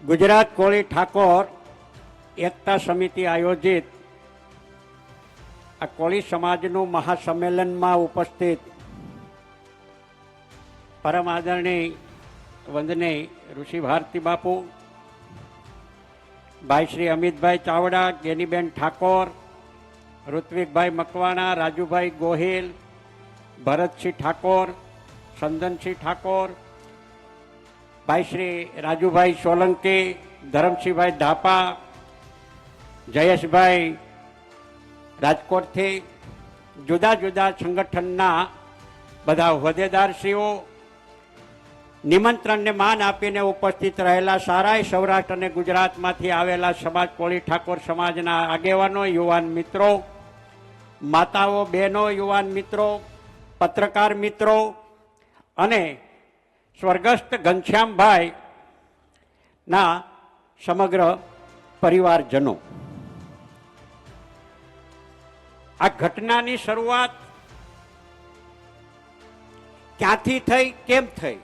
ગુજરાત કોળી ઠાકોર એકતા સમિતિ આયોજિત આ કોળી સમાજનું મહાસંમેલનમાં ઉપસ્થિત પરમ આદરણીય વંદનીય ઋષિ ભારતી બાપુ, ભાઈ શ્રી અમિતભાઈ ચાવડા, ગેનીબેન ઠાકોર, ઋત્વિકભાઈ મકવાણા, રાજુભાઈ ગોહિલ, ભરતસિંહ ઠાકોર, સંદનસિંહ ઠાકોર, ભાઈ શ્રી રાજુભાઈ સોલંકી, ધરમસિંહભાઈ ધાપા, જયેશભાઈ રાજકોટથી, જુદા જુદા સંગઠનના બધા હોદ્દેદારશ્રીઓ, નિમંત્રણને માન આપીને ઉપસ્થિત રહેલા સારાય સૌરાષ્ટ્ર અને ગુજરાતમાંથી આવેલા સમાજ કોળી ઠાકોર સમાજના આગેવાનો, યુવાન મિત્રો, માતાઓ, બહેનો, યુવાન મિત્રો, પત્રકાર મિત્રો અને સ્વર્ગસ્થ ઘનશ્યામભાઈ ના સમગ્ર પરિવારજનો, આ ઘટનાની શરૂઆત ક્યાંથી થઈ, કેમ થઈ,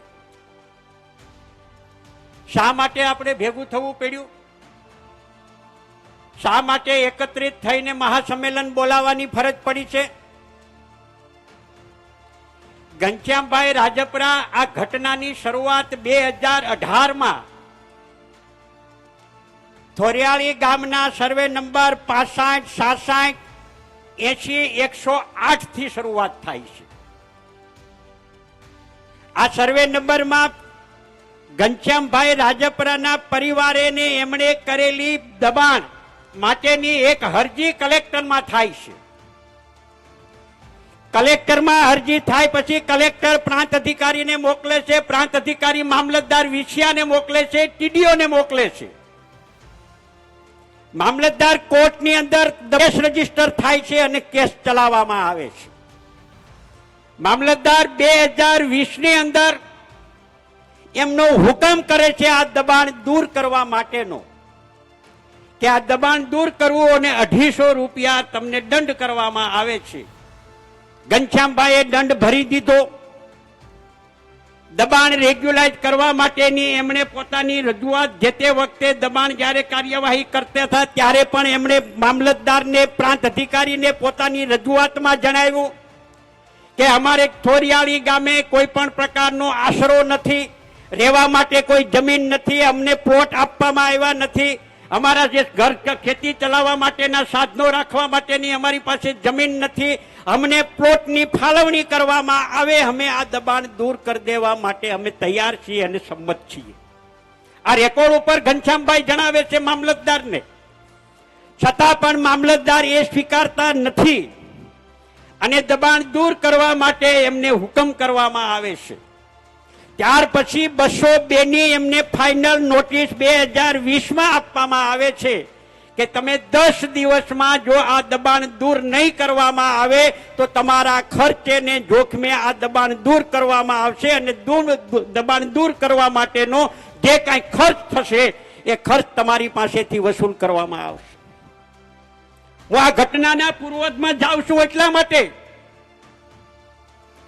શા માટે આપણે ભેગું થવું પડ્યું, શા માટે એકત્રિત થઈને મહાસંમેલન બોલાવવાની ફરજ પડી છે? ઘનશ્યામભાઈ રાજપરા આ ઘટનાની શરૂઆત 2018માં થોરિયાળી ગામના સર્વે નંબર 65, 67, 80, 108 થી શરૂઆત થાય છે. આ સર્વે નંબરમાં ઘનશ્યામભાઈ રાજપરાના પરિવારે ને એમણે કરેલી દબાણ માટેની એક અરજી કલેક્ટરમાં થાય છે. કલેક્ટરમાં અરજી થાય પછી કલેક્ટર પ્રાંત અધિકારીને મોકલે છે, પ્રાંત અધિકારી મામલતદાર વિછિયાને મોકલે છે, ટીડીઓને મોકલે છે. મામલતદાર કોર્ટની અંદર કેસ રજીસ્ટર થાય છે અને કેસ ચલાવવામાં આવે છે. મામલતદાર 2020ની અંદર એમનો હુકમ કરે છે આ દબાણ દૂર કરવા માટેનો, કે આ દબાણ દૂર કરવું અને 250 રૂપિયા તમને દંડ કરવામાં આવે છે. ઘનશ્યામભાઈએ દંડ ભરી દીધો. દબાણ રેગ્યુલાઇઝ કરવા માટેની એમણે પોતાની રજૂઆત, જે તે વખતે દબાણ જ્યારે કાર્યવાહી કરતા હતા ત્યારે પણ એમણે મામલતદારને, પ્રાંત અધિકારીને પોતાની રજૂઆતમાં જણાવ્યું કે અમારે થોરિયાળી ગામે કોઈ પણ પ્રકારનો આશરો નથી, રહેવા માટે કોઈ જમીન નથી, અમને પ્લોટ આપવામાં આવ્યા નથી, અમારા જે ઘર ખેતી ચલાવવા માટેના સાધનો રાખવા માટેની અમારી પાસે જમીન નથી, અમને પ્લોટની ફાળવણી કરવામાં આવે, અમે આ દબાણ દૂર કરી દેવા માટે અમે તૈયાર છીએ અને સંમત છીએ. આ રેકોર્ડ ઉપર ઘનશ્યામભાઈ જણાવે છે મામલતદારને. છતાં પણ મામલતદાર એ સ્વીકારતા નથી અને દબાણ દૂર કરવા માટે એમને હુકમ કરવામાં આવે છે. ત્યાર પછી 202 ની એમને ફાઇનલ નોટિસ 2020માં આપવામાં આવે છે કે તમે 10 દિવસમાં જો આ દબાણ દૂર નહીં કરવામાં આવે તો તમારા ખર્ચે ને જોખમે આ દબાણ દૂર કરવામાં આવશે અને દબાણ દૂર કરવા માટેનો જે કાંઈ ખર્ચ થશે એ ખર્ચ તમારી પાસેથી વસૂલ કરવામાં આવશે. હું આ ઘટનાના પૂર્વજમાં જાઉં છું એટલા માટે,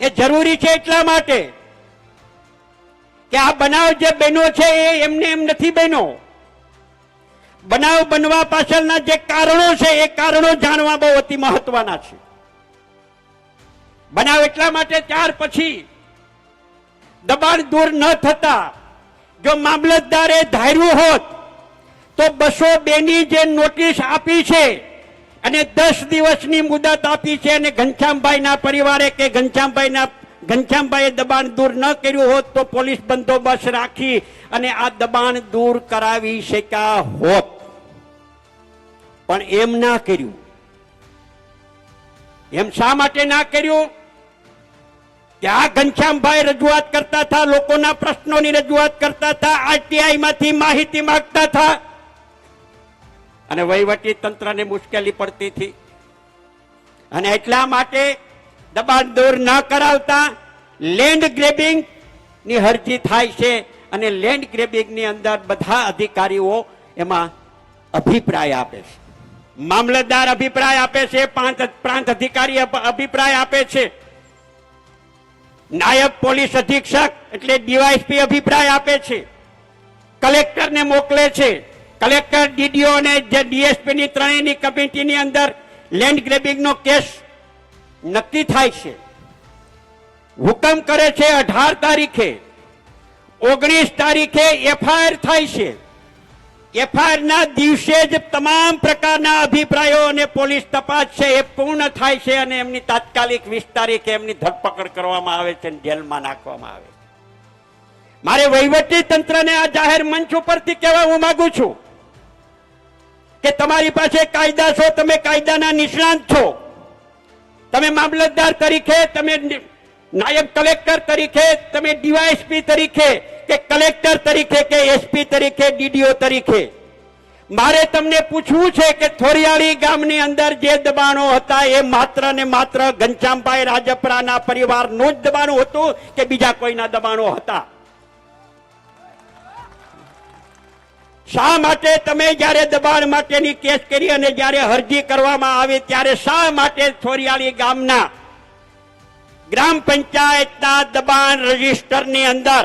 એ જરૂરી છે એટલા માટે કે આ બનાવ જે બન્યો છે એ એમને એમ નથી બન્યો. બનાવ બનવા પાછળના જે કારણો છે એ કારણો જાણવા બહુ અતિ મહત્વના છે. બનાવ એટલા માટે ત્યાર પછી દબાણ દૂર ન થતા જો મામલતદારે ધાર્યું હોત તો 202 ની જે નોટિસ આપી છે અને 10 દિવસની મુદત આપી છે અને ઘનશ્યામભાઈના પરિવારે કે ઘનશ્યામભાઈએ દબાણ દૂર ન કર્યું હોત તો પોલીસ બંદોબસ્ત રાખી અને આ દબાણ દૂર કરાવી શક્યા હોત, પણ એમ ના કર્યું. એમ શા માટે ના કર્યું? કે આ ઘનશ્યામભાઈ રજૂઆત કરતા હતા, લોકોના પ્રશ્નોની રજૂઆત કરતા હતા, આરટીઆઈ માંથી માહિતી માંગતા હતા અને વહીવટી તંત્રને મુશ્કેલી પડતી હતી અને એટલા માટે દબાણ દૂર ન કરાવતા લેન્ડ ગ્રેબિંગ ની અરજી થાય છે અને લેન્ડ ગ્રેબિંગ ની અંદર બધા અધિકારીઓ એમાં અભિપ્રાય આપે છે. મામલતદાર અભિપ્રાય આપે છે, પ્રાંત અધિકારી અભિપ્રાય આપે છે, નાયબ પોલીસ અધિક્ષક એટલે ડીવાયએસપી અભિપ્રાય આપે છે, કલેક્ટરને મોકલે છે. કલેક્ટર, ડીડીઓ અને જે ડીએસપી ની ત્રણેયની કમિટીની અંદર લેન્ડ ગ્રેબિંગનો કેસ નક્કી થાય છે. હુકમ કરે છે 18 તારીખે, 19 તારીખે એફઆઈઆર થાય છે. એફઆઈઆર ના દિવસે જ તમામ પ્રકારના અભિપ્રાયો અને પોલીસ તપાસ છે એ પૂર્ણ થાય છે અને એમની તાત્કાલિક 20 તારીખે એમની ધરપકડ કરવામાં આવે છે અને જેલમાં નાખવામાં આવે છે. મારે વહીવટી તંત્રને આ જાહેર મંચ ઉપરથી કહેવા હું માંગુ છું કે તમારી પાસે કાયદા છો, તમે કાયદાના નિષ્ણાંત છો. તમે મામલતદાર તરીકે, તમે નાયબ કલેક્ટર તરીકે, તમે ડીવાયએસપી તરીકે કે કલેક્ટર તરીકે કે એસપી તરીકે, ડીડીઓ તરીકે મારે તમને પૂછવું છે કે થોરિયાળી ગામની અંદર જે દબાણો હતા એ માત્ર ને માત્ર ઘનશ્યામભાઈ રાજપરાના પરિવારનું જ દબાણ હતું કે બીજા કોઈના દબાણો હતા? શા માટે તમે જ્યારે દબાણ માટેની કેસ કરી અને જ્યારે અરજી કરવામાં આવી ત્યારે શા માટે થોરિયાળી ગામના ગ્રામ પંચાયતના દબાણ રજીસ્ટરની અંદર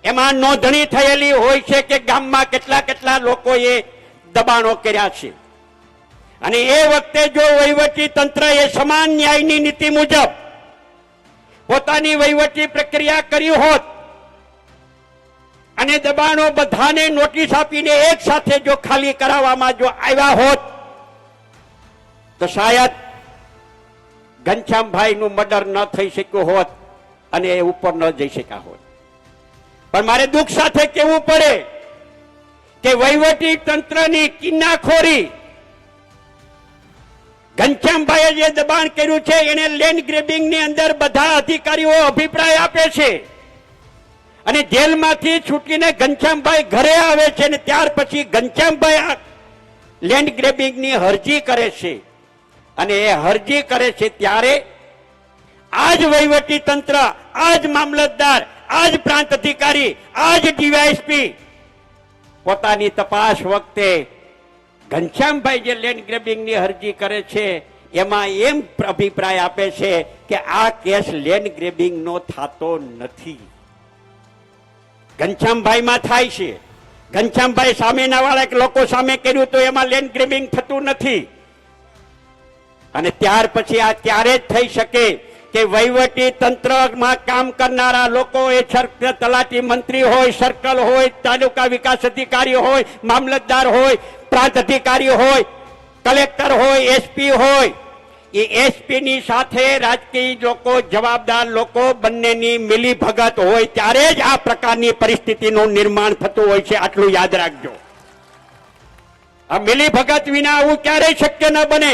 એમાં નોંધણી થયેલી હોય છે કે ગામમાં કેટલા કેટલા લોકોએ દબાણો કર્યા છે? અને એ વખતે જો વહીવટી તંત્રએ સમાન ન્યાયની નીતિ મુજબ પોતાની વહીવટી પ્રક્રિયા કરી હોત અને દબાણો બધાને નોટિસ આપીને એક સાથે જો ખાલી કરાવવામાં જો આવ્યા હોત તો શાયદ ઘનશ્યામભાઈનું મર્ડર ન થઈ શક્યું હોત અને એ ઉપર ન જઈ શક્યા હોત. પણ મારે દુઃખ સાથે કહેવું પડે કે વહીવટી તંત્રની કિન્નાખોરી, ઘનશ્યામભાઈએ જે દબાણ કર્યું છે એને લેન્ડ ગ્રેબિંગની અંદર બધા અધિકારીઓ અભિપ્રાય આપે છે અને જેલમાંથી છૂટીને ઘનશ્યામભાઈ ઘરે આવે છે અને ત્યાર પછી ઘનશ્યામભાઈ લેન્ડ ગ્રેબિંગની અરજી કરે છે અને એ અરજી કરે છે ત્યારે આજ વહીવટી તંત્ર, આજ મામલતદાર, આજ પ્રાંત અધિકારી, આજ ડીવાયએસપી પોતાની તપાસ વખતે ઘનશ્યામભાઈ જે લેન્ડ ગ્રેબિંગની અરજી કરે છે એમાં એમ અભિપ્રાય આપે છે કે આ કેસ લેન્ડ ગ્રેબિંગનો થતો નથી. ઘનશ્યામભાઈમાં થાય છે. ઘનશ્યામભાઈ સામેના વાળા લોકો સામે કર્યું તો એમાં લેન્ડ ગ્રેબિંગ થતું નથી. અને ત્યાર પછી આ ત્યારે જ થઈ શકે કે વહીવટી તંત્રમાં કામ કરનારા લોકો, એ તલાટી મંત્રી હોય, સર્કલ હોય, તાલુકા વિકાસ અધિકારી હોય, મામલતદાર હોય, પ્રાંત અધિકારી હોય, કલેક્ટર હોય, એસપી હોય, એ એસપી ની સાથે રાજકીય લોકો, જવાબદાર લોકો બંનેની મિલી ભગત હોય ત્યારે જ આ પ્રકારની પરિસ્થિતિનું નિર્માણ થતું હોય છે. આટલું યાદ રાખજો. આ મિલી ભગત વિના આવું ક્યારેય શક્ય ન બને.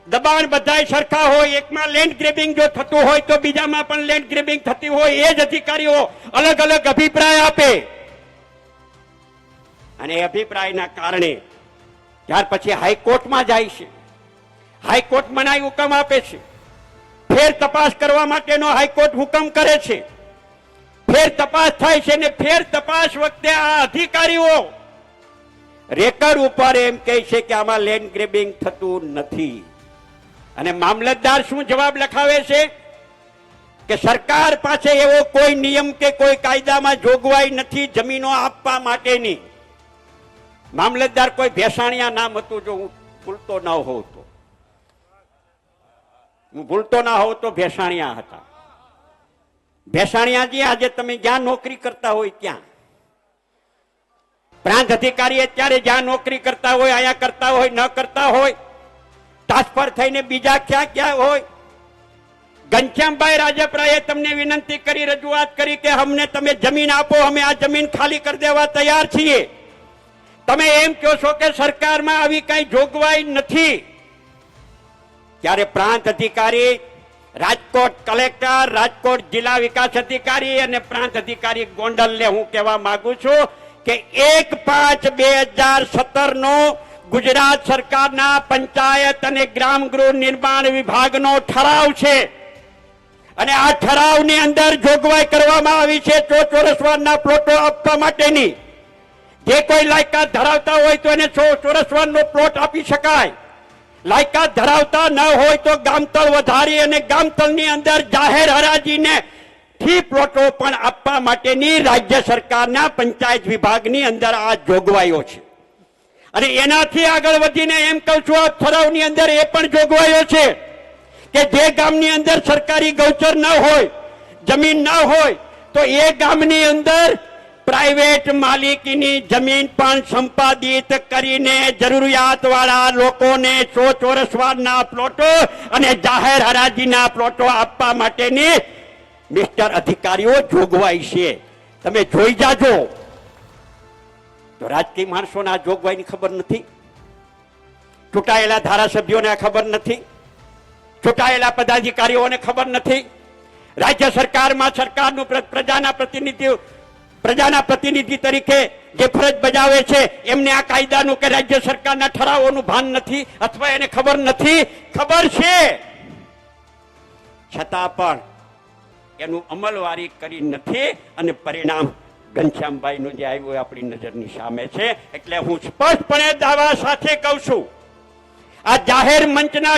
દબાણ બધાય સરખા હોય, એકમાં લેન્ડ ગ્રેબિંગ જો થતું હોય તો બીજામાં પણ લેન્ડ ગ્રેબિંગ થતી હોય, એ જ અધિકારીઓ અલગ અલગ અભિપ્રાય આપે અને એ અભિપ્રાયના કારણે ત્યાર પછી હાઈકોર્ટમાં જાય છે. હાઈકોર્ટ મનાઈ હુકમ આપે છે, ફેર તપાસ કરવા માટેનો હાઈકોર્ટ હુકમ કરે છે. ફેર તપાસ થાય છે ને ફેર તપાસ વખતે આ અધિકારીઓ રેકર્ડ ઉપર એમ કહે છે કે આમાં લેન્ડ ગ્રેબિંગ થતું નથી. અને મામલતદાર શું જવાબ લખાવે છે કે સરકાર પાસે એવો કોઈ નિયમ કે કોઈ કાયદામાં જોગવાઈ નથી જમીનો આપવા માટેની. મામલતદાર કોઈ ભેસાણિયા નામ હતું, જો હું ભૂલતો ન હોઉં તો, ભેસાણિયા હતા. ભેસાણિયાજી આજે તમે જ્યાં નોકરી કરતા હોય ત્યાં, પ્રાંત અધિકારી અત્યારે જ્યાં નોકરી કરતા હોય, અહીંયા કરતા હોય, ન કરતા હોય, ટ્રાન્સફર થઈને બીજા ક્યાં ક્યાં હોય, ઘનશ્યામભાઈ રાજપરાએ તમને વિનંતી કરી, રજૂઆત કરી કે અમને તમે જમીન આપો, અમે આ જમીન ખાલી કરી દેવા તૈયાર છીએ. તમે એમ કહો છો કે સરકારમાં આવી કઈ જોગવાઈ નથી. ત્યારે પ્રાંત અધિકારી, રાજકોટ કલેક્ટર, રાજકોટ જિલ્લા વિકાસ અધિકારી અને પ્રાંત અધિકારી ગોંડલને હું કહેવા માંગુ છું કે 1/5/2017 નો ગુજરાત સરકારના પંચાયત અને ગ્રામ ગૃહ નિર્માણ વિભાગનો ઠરાવ છે અને આ ઠરાવની અંદર જોગવાઈ કરવામાં આવી છે ચોરસવારના પ્લોટો આપવા માટેની. જે કોઈ લાયકાત ધરાવતા હોય તો એને ચોરસવાનો પ્લોટ આપી શકાય. લાયકાત ધરાવતા ન હોય તો ગામતળ વધારી અને ગામતળની અંદર જાહેર હરાજીને થી પ્લોટો પણ આપવા માટેની રાજ્ય સરકારના પંચાયત વિભાગની અંદર આ જોગવાઈઓ છે. અને એનાથી આગળ વધીને એમ કહું છું, આ ઠરાવની અંદર એ પણ જોગવાઈઓ છે કે જે ગામની અંદર સરકારી ગૌચર ન હોય, જમીન ન હોય, તો એ ગામની અંદર પ્રાઇવેટ માલિકીની જમીન પણ સંપાદિત કરીને જરૂરિયાતવાળા લોકોને 100 ચોરસ વારના પ્લોટો અને જાહેર હરાજીના પ્લોટો આપવા માટેની મિસ્ટર અધિકારીઓ જોગવાઈ છે. તમે જોઈ જાજો. તો રાજકીય માણસોને આ જોગવાઈની ખબર નથી, ચૂંટાયેલા ધારાસભ્યોને આ ખબર નથી, ચૂંટાયેલા પદાધિકારીઓને ખબર નથી, રાજ્ય સરકારમાં સરકારનું પ્રજાના પ્રતિનિધિ તરીકે જે ફરજ બજાવે છે એમને આ કાયદાનું કે રાજ્ય સરકારના ઠરાવોનું ભાન નથી, અથવા એને ખબર નથી. ખબર છે છતાં પણ એનું અમલવારી કરી નથી, અને પરિણામ ઘનશ્યામભાઈનું જે આવ્યું આપણી નજરની સામે છે. એટલે હું સ્પષ્ટપણે દાવા સાથે કહું છું, આ જાહેર મંચના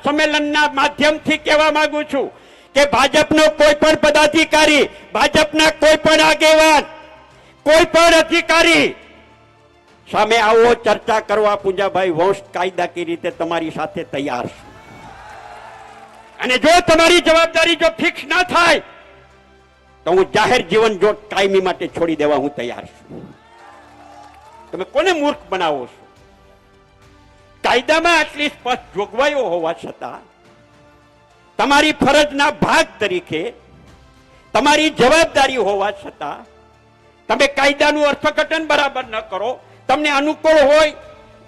સંમેલનના માધ્યમથી કહેવા માંગુ છું કે ભાજપનો કોઈ પણ પદાધિકારી, ભાજપના કોઈ પણ આગેવાન, કોઈ પણ અધિકારી સામે આવો ચર્ચા કરવા પૂંજાભાઈ વંશ કાયદાકીય રીતે તમારી સાથે તૈયાર છું. અને જો તમારી જવાબદારી જો ફિક્સ ના થાય તો હું જાહેર જીવન જો કાયમી માટે છોડી દેવા હું તૈયાર છું. તમે કોને મૂર્ખ બનાવો છો? કાયદામાં આટલી સ્પષ્ટ જોગવાઈઓ હોવા છતાં તમારી ફરજના ભાગ તરીકે, તમારી જવાબદારી હોવા છતાં તમે કાયદાનું અર્થઘટન બરાબર ન કરો. તમને અનુકૂળ હોય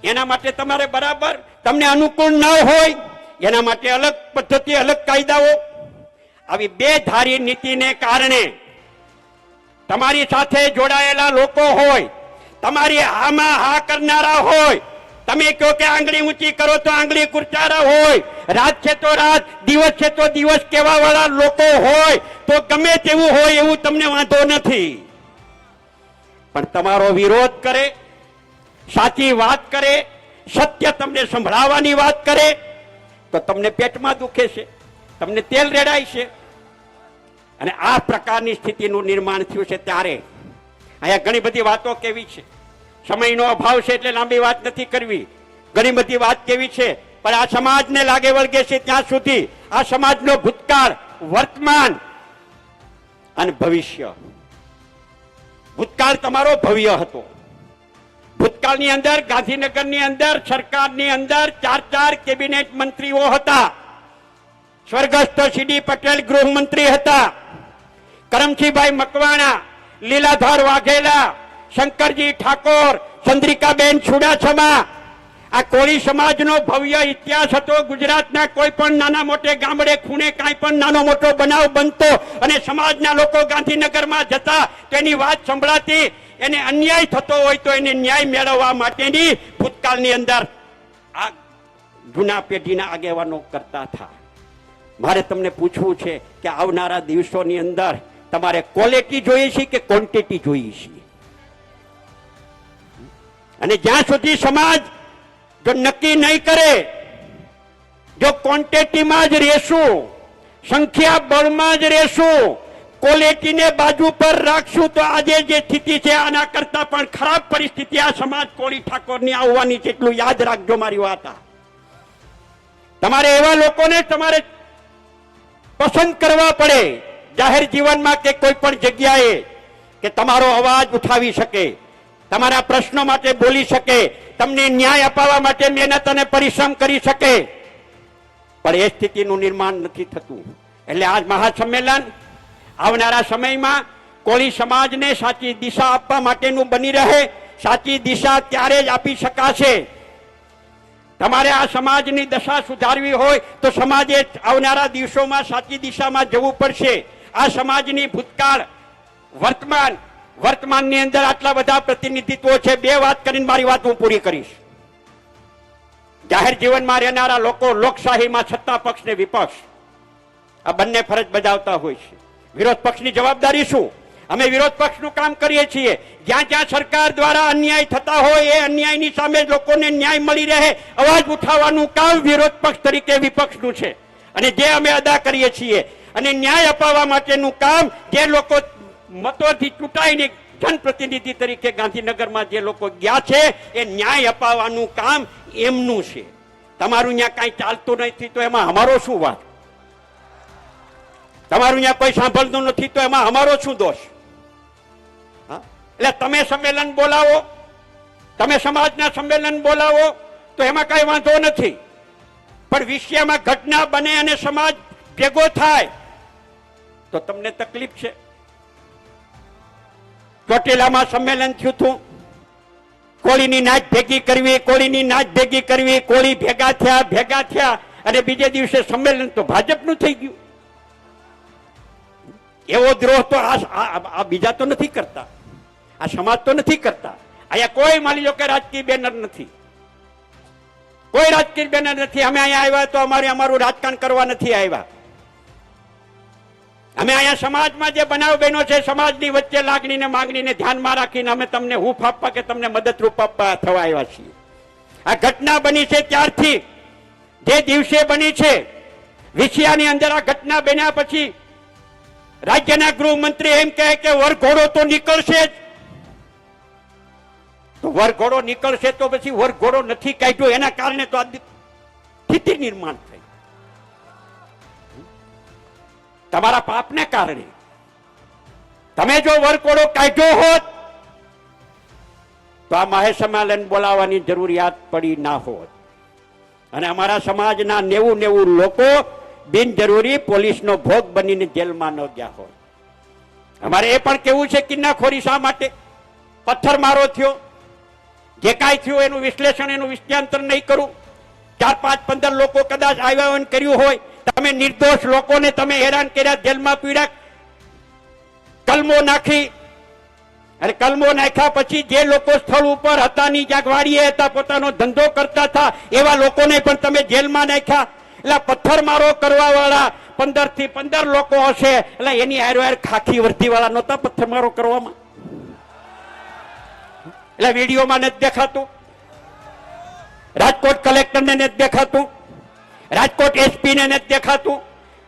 એના માટે તમારે બરાબર, તમને અનુકૂળ ન હોય એના માટે અલગ પદ્ધતિ, અલગ કાયદાઓ. આવી બે ધારી નીતિને કારણે તમારી સાથે જોડાયેલા લોકો હોય, તમારી હામાં હા કરનારા હોય, તમે કહો કે આંગળી ઊંચી કરો તો આંગળી કુરચારા હોય, રાત છે તો રાત, દિવસ છે તો દિવસ કહેવા વાળા લોકો હોય, તો ગમે તેવું હોય એવું તમને વાંધો નથી. પણ તમારો વિરોધ કરે, સાચી વાત કરે, સત્ય તમને સંભળાવવાની વાત કરે તો તમને પેટમાં દુખે છે, તમને તેલ રેડાય છે. અને આ પ્રકારની સ્થિતિનું નિર્માણ થયું છે. ત્યારે અહીંયા ઘણી બધી વાતો કેવી છે, સમયનો અભાવ છે એટલે લાંબી વાત નથી કરવી, ઘણી બધી વાત કેવી છે, પણ આ સમાજને લાગે વળગે છે ત્યાં સુધી આ સમાજનો ભૂતકાળ, વર્તમાન અને ભવિષ્ય. ભૂતકાળ તમારો ભવ્ય હતો. ભૂતકાળની અંદર ગાંધીનગરની અંદર સરકારની અંદર 4 કેબિનેટ મંત્રીઓ હતા. સ્વર્ગસ્થ સીડી પટેલ ગૃહમંત્રી હતા, કરમસિંહભાઈ મકવાણા, લીલાધર વાઘેલા, શંકરજી ઠાકોર, ચંદ્રિકાબેન છુડાસમા. આ કોળી સમાજનો ભવ્ય ઇતિહાસ હતો. ગુજરાતના કોઈ પણ નાના મોટે ગામડે ખૂણે કાંઈ પણ નાનો મોટો બનાવ બનતો અને સમાજના લોકો ગાંધીનગરમાં જતા તેની વાત સંભળાતી. એને અન્યાય થતો હોય તો એને ન્યાય મેળવવા માટેની ભૂતકાળની અંદર આ જૂના પેઢીના આગેવાનો કરતા હતા. મારે તમને પૂછવું છે કે આવનારા દિવસોની અંદર તમારે ક્વોલિટી જોઈએ છે કે ક્વોન્ટિટી જોઈએ છે? અને જ્યાં સુધી સમાજ જો નક્કી નહીં કરે, જો ક્વોન્ટિટીમાં જ રહેશું, સંખ્યા બળમાં જ રહેશું, ક્વોલિટીને બાજુ પર રાખશું, તો આજે જે સ્થિતિ છે આના કરતા પણ ખરાબ પરિસ્થિતિ આ સમાજ કોળી ઠાકોરની આવવાની છે. એટલું યાદ રાખજો મારી વાત. તમારે એવા લોકોને તમારે પસંદ કરવા પડે જાહેર જીવનમાં કે કોઈ પણ જગ્યાએ કે તમારો અવાજ ઉઠાવી શકે, તમારા પ્રશ્નો માટે બોલી શકે, તમને ન્યાય અપાવવા માટે મહેનત અને પરિશ્રમ કરી શકે. પણ એ સ્થિતિનું નિર્માણ નથી થતું. એટલે આ મહાસંમેલન આવનારા સમયમાં કોળી સમાજને સાચી દિશા આપવા માટેનું બની રહે. સાચી દિશા ત્યારે જ આપી શકાશે. તમારે આ સમાજની દશા સુધારવી હોય તો સમાજે આવનારા દિવસોમાં સાચી દિશામાં જવું પડશે. આ સમાજની ભૂતકાળ, વર્તમાનની અંદર આટલા બધા પ્રતિનિધિત્વો છે. 2 વાત કરીને મારી વાત હું પૂરી કરીશ. જાહેર જીવનમાં રહેનારા લોકો લોકશાહીમાં સત્તા પક્ષ ને વિપક્ષ આ બંને ફરજ બજાવતા હોય છે. વિરોધ પક્ષની જવાબદારી શું? અમે વિરોધ પક્ષનું કામ કરીએ છીએ. જ્યાં જ્યાં સરકાર દ્વારા અન્યાય થતા હોય એ અન્યાયની સામે લોકોને ન્યાય મળી રહે અવાજ ઉઠાવવાનું કામ વિરોધ પક્ષ તરીકે વિપક્ષનું છે. અને જે અમે અદા કરીએ છીએ, અને ન્યાય અપાવવા માટેનું કામ જે લોકો મતોથી ચૂંટાઈને જનપ્રતિનિધિ તરીકે ગાંધીનગરમાં જે લોકો ગયા છે એ ન્યાય અપાવવાનું કામ એમનું છે. તમારું ત્યાં કાંઈ ચાલતું નથી તો એમાં અમારો શું વાત? તમારું ત્યાં કોઈ સાંભળતું નથી તો એમાં અમારો શું દોષ? એટલે તમે સંમેલન બોલાવો, તમે સમાજના સંમેલન બોલાવો તો એમાં કઈ વાંધો નથી, પણ વિષયમાં ઘટના બને અને સમાજ ભેગો થાય તો તમને તકલીફ છે. ચોટીલામાં સંમેલન થયું હતું, કોળીની નાચ ભેગી કરવી, કોળીની નાચ ભેગી કરવી, કોળી ભેગા થયા અને બીજે દિવસે સંમેલન તો ભાજપનું થઈ ગયું. એવો દ્રોહ તો આ બીજા તો નથી કરતા, આ સમાજ તો નથી કરતા. અહીંયા કોઈ માની લો કે રાજકીય બેનર નથી, કોઈ રાજકીય બેનર નથી. અમે અહીંયા આવ્યા તો અમારું રાજકારણ કરવા નથી આવ્યા. અમે અહીંયા સમાજમાં જે બનાવ બન્યો છે, સમાજની વચ્ચે લાગણીને માંગણીને ધ્યાનમાં રાખીને અમે તમને હૂંફ આપવા કે તમને મદદરૂપ આપવા થવા આવ્યા છીએ. આ ઘટના બની છે ત્યારથી, જે દિવસે બની છે વિછિયાની અંદર આ ઘટના બન્યા પછી રાજ્યના ગૃહમંત્રી એમ કહે કે વરઘોડો તો નીકળશે જ. તો વરઘોડો નીકળશે તો પછી વરઘોડો નથી કાઢ્યો એના કારણે તો આ સ્થિતિ નિર્માણ થઈ. તમારા પાપને કારણે. તમે જો વરઘોડો કાઢ્યો હોત તો આ મહાસંમેલન બોલાવવાની જરૂરિયાત પડી ના હોત અને અમારા સમાજના 90 લોકો બિનજરૂરી પોલીસનો ભોગ બનીને જેલમાં ન ગયા હોય. અમારે એ પણ કેવું છે કિન્નાખોરી શા માટે, પથ્થરમારો થયો, જે કાંઈ થયું એનું વિશ્લેષણ, એનું વિષયાંતર નહીં કરું. 4, 5, 15 લોકો કદાચ આવ્યા કર્યું હોય, તમે નિર્દોષ લોકોને તમે હેરાન કર્યા, જેલમાં પીડ્યા, કલમો નાખી. અને કલમો નાખ્યા પછી જે લોકો સ્થળ ઉપર હતા, ની જાગવાડીએ હતા, પોતાનો ધંધો કરતા હતા, એવા લોકોને પણ તમે જેલમાં નાખ્યા. એટલે પથ્થરમારો કરવા વાળા 15 થી 15 લોકો હશે, એટલે એની હારે ખાખી વર્દી વાળા નહોતા પથ્થરમારો કરવામાં. એટલે વિડીયોમાં નથી દેખાતું, રાજકોટ કલેક્ટરને નથી દેખાતું, રાજકોટ એસપી ને નથી દેખાતું,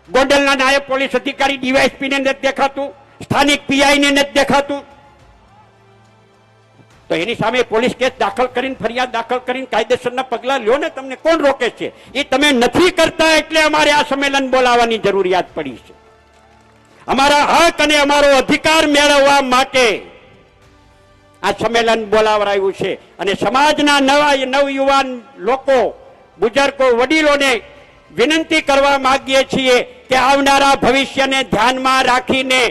ગોંડલના નાયબ પોલીસ અધિકારી ડીવાયએસપી ને નથી દેખાતું, સ્થાનિક પીઆઈ ને નથી દેખાતું. તો એની સામે પોલીસ કેસ દાખલ કરીને, ફરિયાદ દાખલ કરીને કાયદેસરના પગલા લ્યો ને. તમને કોણ રોકે છે? એ તમે નથી કરતા એટલે અમારે આ સંમેલન બોલાવવાની જરૂરિયાત પડી છે. અમારા હક અને અમારો અધિકાર મેળવવા માટે આ સંમેલન બોલાવરાયું છે. અને સમાજના નવયુવાન લોકો, બુજુર્ગો, વડીલોને વિનંતી કરવા માંગીએ છીએ કે આવનારા ભવિષ્યને ધ્યાનમાં રાખીને,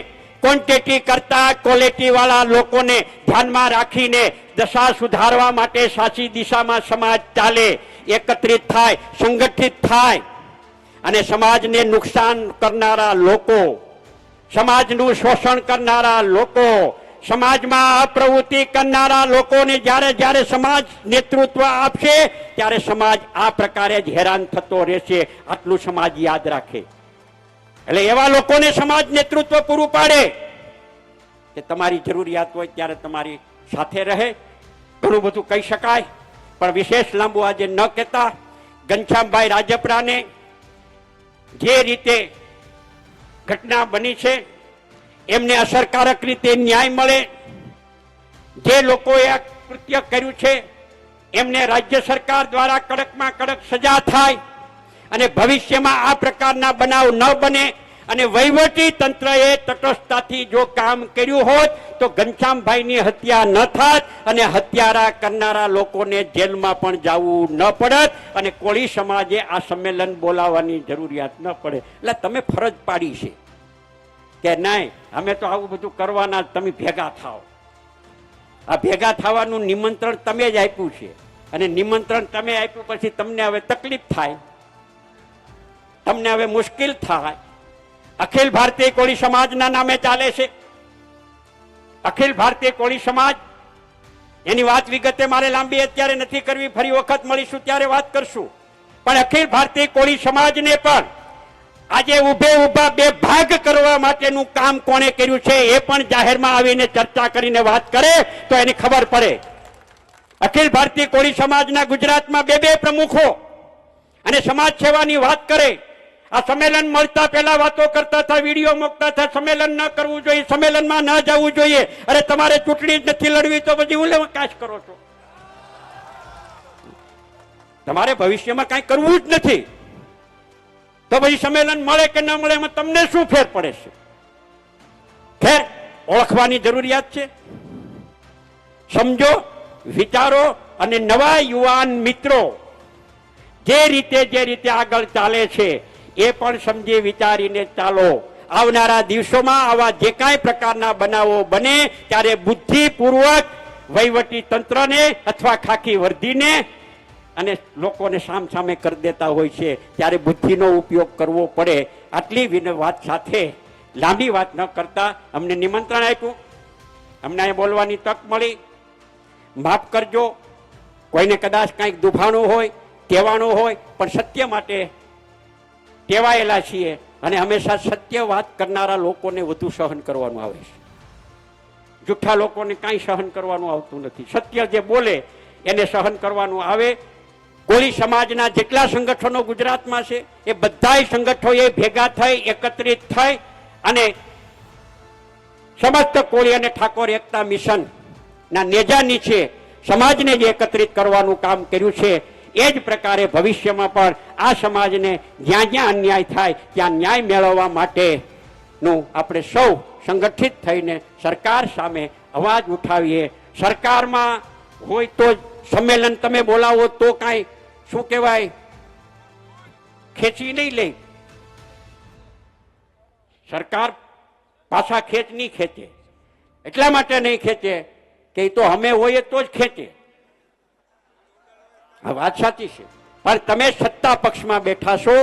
ક્વોન્ટિટી કરતા ક્વોલિટી વાળા લોકોને ધ્યાનમાં રાખીને દશા સુધારવા માટે સાચી દિશામાં સમાજ ચાલે, એકત્રિત થાય, સંગઠિત થાય અને સમાજને નુકસાન કરનારા લોકો, સમાજનું શોષણ કરનારા લોકો, સમાજમાં અપ્રવૃત્તિ કરનારા લોકોને જ્યારે સમાજ નેતૃત્વ આપશે ત્યારે સમાજ આ પ્રકારે જ હેરાન થતો રહેશે. આટલું સમાજ યાદ રાખે. એટલે એવા લોકોને સમાજ નેતૃત્વ પૂરું પાડે કે તમારી જરૂરિયાત હોય ત્યારે તમારી સાથે રહે. ઘણું બધું કહી શકાય પણ વિશેષ લાંબુ આજે ન કહેતા, ઘનશ્યામભાઈ રાજપરાને જે રીતે ઘટના બની છે એમને અસરકારક રીતે ન્યાય મળે, જે લોકોએ આ કૃત્ય કર્યું છે એમને રાજ્ય સરકાર દ્વારા કડકમાં કડક સજા થાય અને ભવિષ્યમાં આ પ્રકારના બનાવ ન બને. અને વહીવટી તંત્રએ તટસ્થતાથી જો કામ કર્યું હોત તો ઘનશ્યામભાઈની હત્યા ન થાત અને હત્યારા કરનારા લોકોને જેલમાં પણ જવું ન પડત અને કોળી સમાજે આ સંમેલન બોલાવવાની જરૂરિયાત ન પડે. એટલે તમે ફરજ પાડી છે કે નહીં, અમે તો આવું બધું કરવાના, તમે ભેગા થાઓ. આ ભેગા થવાનું નિમંત્રણ તમે જ આપ્યું છે અને નિમંત્રણ તમે આપ્યું પછી તમને હવે તકલીફ થાય, તમને હવે મુશ્કેલ થાય. અખિલ ભારતીય કોળી સમાજના નામે ચાલે છે. અખિલ ભારતીય કોળી સમાજ, એની વાત વિગતે મારે લાંબી અત્યારે નથી કરવી, ફરી વખત મળીશું ત્યારે વાત કરશું. પણ અખિલ ભારતીય કોળી સમાજને પણ આજે ઉભે ઉભા બે ભાગ કરવા માટેનું કામ કોણે કર્યું છે એ પણ જાહેરમાં આવીને ચર્ચા કરીને વાત કરે તો એની ખબર પડે. અખિલ ભારતીય કોળી સમાજના ગુજરાતમાં બે પ્રમુખો અને સમાજ સેવાની વાત કરે આ સંમેલન મળતા પહેલા વાતો કરતા હતા, વિડીયો મૂકતા હતા, સંમેલન ન કરવું જોઈએ, સંમેલનમાં ન જવું જોઈએ. અરે તમારે ચૂંટણી જ નથી લડવી તો પછી હું કાશ કરો છો? તમારે ભવિષ્યમાં કાંઈ કરવું જ નથી તો પછી સંમેલન મળે કે ન મળે એમાં તમને શું ફેર પડે છે? ખેર, ઓળખવાની જરૂરિયાત છે. સમજો, વિચારો અને નવા યુવાન મિત્રો જે રીતે આગળ ચાલે છે એ પણ સમજી વિચારીને ચાલો. આવનારા દિવસોમાં આવા જે કાંઈ પ્રકારના બનાવો બને ત્યારે બુદ્ધિપૂર્વક વહીવટી તંત્રને અથવા ખાખી વર્દીને અને લોકોને સામે કરી દેતા હોય છે ત્યારે બુદ્ધિનો ઉપયોગ કરવો પડે. આટલી વાત સાથે લાંબી વાત ન કરતા અમને નિમંત્રણ આપ્યું, અમને અહીં બોલવાની તક મળી. માફ કરજો, કોઈને કદાચ કંઈક દુભાણું હોય, કહેવાનું હોય, પણ સત્ય માટે ટેવાયેલા છીએ અને હંમેશા સત્ય વાત કરનારા લોકોને વધુ સહન કરવાનું આવે છે. જૂઠા લોકોને કાંઈ સહન કરવાનું આવતું નથી. સત્ય જે બોલે એને સહન કરવાનું આવે. કોળી સમાજના જેટલા સંગઠનો ગુજરાતમાં છે એ બધાય સંગઠનોએ ભેગા થઈ એકત્રિત થઈ અને સમસ્ત કોળી અને ઠાકોર એકતા મિશન ના નેજા નીચે સમાજને જે એકત્રિત કરવાનું કામ કર્યું છે એ જ પ્રકારે ભવિષ્યમાં પણ આ સમાજને જ્યાં જ્યાં અન્યાય થાય ત્યાં ન્યાય મેળવવા માટેનું આપણે સૌ સંગઠિત થઈને સરકાર સામે અવાજ ઉઠાવીએ. સરકારમાં હોય તો સંમેલન તમે બોલાવો તો કાંઈ શું કહેવાય ખેંચી નહીં લે. સરકાર પાછા ખેંચ નહીં ખેંચે. એટલા માટે નહીં ખેંચે કે એ તો અમે હોઈએ તો જ ખેંચે. આ વાત સાચી છે, પણ તમે સત્તા પક્ષમાં બેઠા છો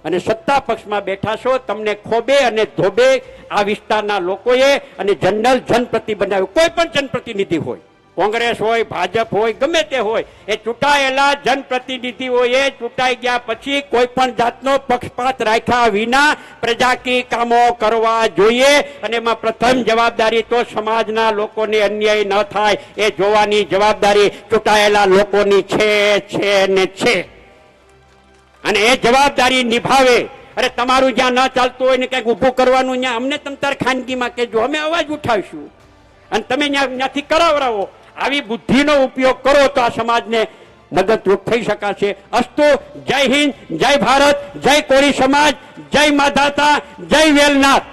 અને સત્તા પક્ષમાં બેઠા છો, તમને ખોબે અને ધોબે આ વિસ્તારના લોકોએ અને જનરલ જનપ્રતિ બનાવ્યું. કોઈ પણ જનપ્રતિનિધિ હોય, કોંગ્રેસ હોય, ભાજપ હોય, ગમે તે હોય, એ ચૂંટાયેલા જનપ્રતિનિધિઓએ ચૂંટાઈ ગયા પછી કોઈ પણ જાતનો પક્ષપાત રાખ્યા વિના પ્રજાકીય કામો કરવા જોઈએ. અને એમાં પ્રથમ જવાબદારી તો સમાજના લોકોને અન્યાય ન થાય એ જોવાની જવાબદારી ચૂંટાયેલા લોકોની છે ને છે. અને એ જવાબદારી નિભાવે. અરે તમારું જ્યાં ન ચાલતું હોય ને કંઈક ઊભું કરવાનું, ત્યાં અમને તમ તાર ખાનગીમાં કહેજો, અમે અવાજ ઉઠાવીશું અને તમે ત્યાંથી કરાવરાવો. આવી બુદ્ધિનો ઉપયોગ કરો તો આ સમાજને મદદરૂપ થઈ શકાશે. અસ્તુ. જય હિન્દ, જય ભારત, જય કોળી સમાજ, જય માધાતા, જય વેલનાથ.